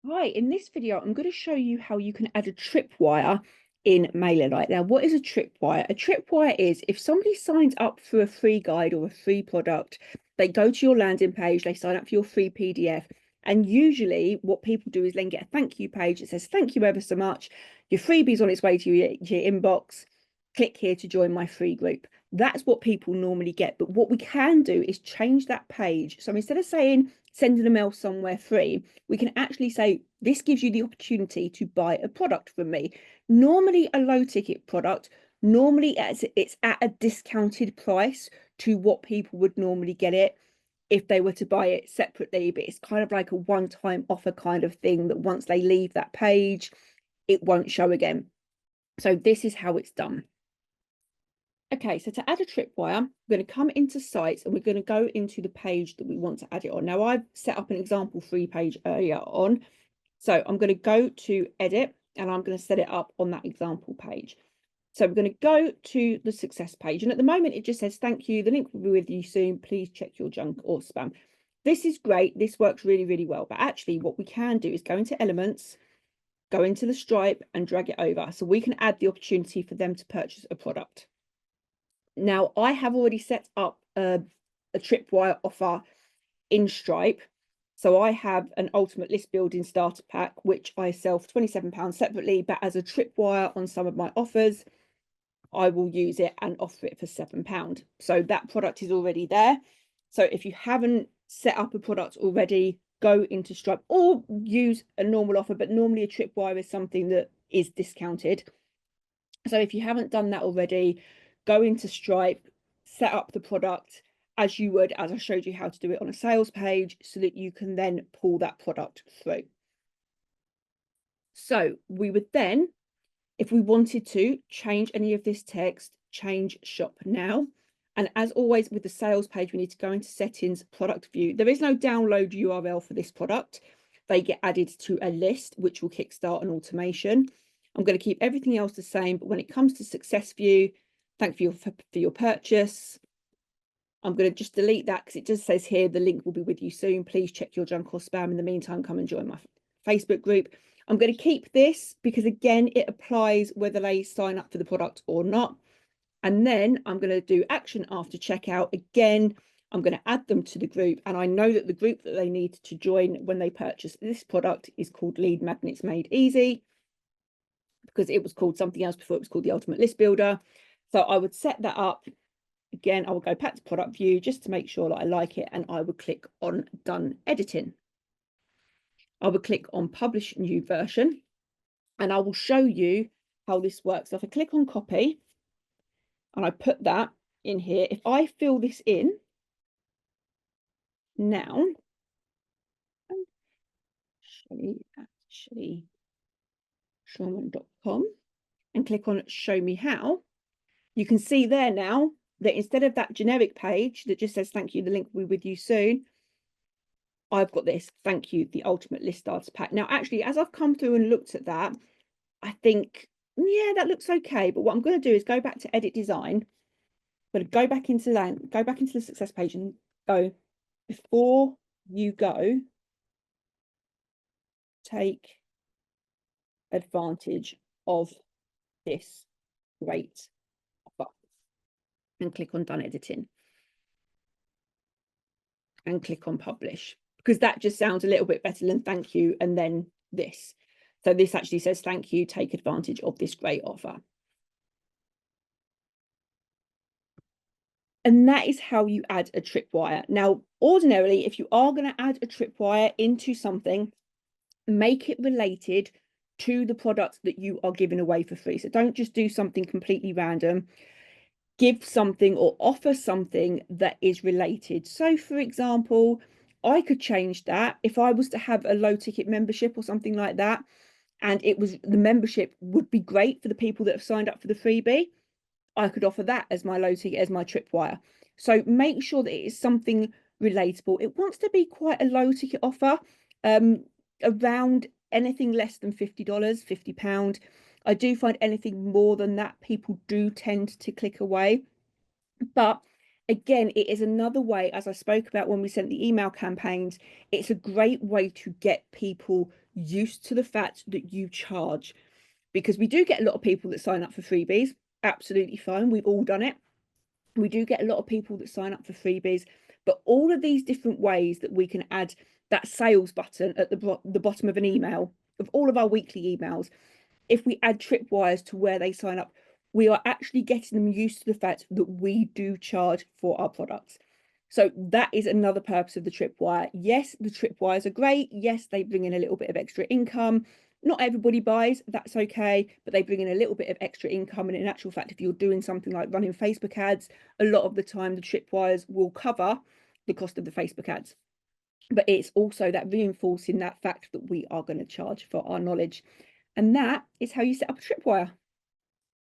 Hi, in this video, I'm going to show you how you can add a tripwire in MailerLite. Now, what is a tripwire? A tripwire is if somebody signs up for a free guide or a free product, they go to your landing page, they sign up for your free PDF, and usually what people do is then get a thank you page that says, thank you ever so much. Your freebie's on its way to your inbox. Click here to join my free group. That's what people normally get. But what we can do is change that page. So instead of saying send an email somewhere free, we can actually say this gives you the opportunity to buy a product from me. Normally a low ticket product, normally it's at a discounted price to what people would normally get it if they were to buy it separately, but it's kind of like a one-time offer kind of thing that once they leave that page, it won't show again. So this is how it's done. Okay, so to add a tripwire, we're going to come into sites and we're going to go into the page that we want to add it on. Now, I've set up an example free page earlier on. So I'm going to go to edit and I'm going to set it up on that example page. So we're going to go to the success page. And at the moment, it just says, thank you. The link will be with you soon. Please check your junk or spam. This is great. This works really, really well. But actually, what we can do is go into elements, go into the Stripe and drag it over. So we can add the opportunity for them to purchase a product. Now, I have already set up a tripwire offer in Stripe. So I have an ultimate list building starter pack, which I sell for £27 separately, but as a tripwire on some of my offers, I will use it and offer it for £7. So that product is already there. So if you haven't set up a product already, go into Stripe or use a normal offer, but normally a tripwire is something that is discounted. So if you haven't done that already, go into Stripe, set up the product as you would, as I showed you how to do it on a sales page, so that you can then pull that product through. So we would then, if we wanted to change any of this text, change shop now. And as always with the sales page, we need to go into settings, product view. There is no download URL for this product. They get added to a list, which will kickstart an automation. I'm going to keep everything else the same, but when it comes to success view, thank you for your purchase. I'm going to just delete that because it just says here, the link will be with you soon. Please check your junk or spam. In the meantime, come and join my Facebook group. I'm going to keep this because, again, it applies whether they sign up for the product or not. And then I'm going to do action after checkout. Again, I'm going to add them to the group. And I know that the group that they need to join when they purchase this product is called Lead Magnets Made Easy, because it was called something else before. It was called the Ultimate List Builder. So I would set that up. Again, I will go back to product view just to make sure that I like it. And I would click on done editing. I would click on publish new version. And I will show you how this works. So if I click on copy and I put that in here, if I fill this in now, Shelly at Shulman.com and click on show me how, you can see there now that instead of that generic page that just says thank you, the link will be with you soon, I've got this thank you, the ultimate list starter pack. Now, actually, as I've come through and looked at that, I think, yeah, that looks okay. But what I'm going to do is go back to edit design. I'm going to go back into that, go back into the success page and go, before you go, take advantage of this great offer, and click on done editing and click on publish, because that just sounds a little bit better than thank you and then this. So this actually says thank you, take advantage of this great offer. And that is how you add a tripwire. Now, ordinarily, if you are going to add a tripwire into something, make it related to the product that you are giving away for free. So don't just do something completely random. Give something or offer something that is related. So, for example, I could change that if I was to have a low ticket membership or something like that, and it was the membership would be great for the people that have signed up for the freebie. I could offer that as my low ticket, as my tripwire. So make sure that it is something relatable. It wants to be quite a low ticket offer, around anything less than $50, £50. I do find anything more than that, people do tend to click away. But again, it is another way, as I spoke about when we sent the email campaigns, it's a great way to get people used to the fact that you charge, because we do get a lot of people that sign up for freebies. Absolutely fine. We've all done it. We do get a lot of people that sign up for freebies, but all of these different ways that we can add that sales button at the bottom of an email, of all of our weekly emails, if we add tripwires to where they sign up, we are actually getting them used to the fact that we do charge for our products. So that is another purpose of the tripwire. Yes, the tripwires are great. Yes, they bring in a little bit of extra income. Not everybody buys, that's okay, but they bring in a little bit of extra income. And in actual fact, if you're doing something like running Facebook ads, a lot of the time the tripwires will cover the cost of the Facebook ads. But it's also that reinforcing that fact that we are going to charge for our knowledge. And that is how you set up a tripwire.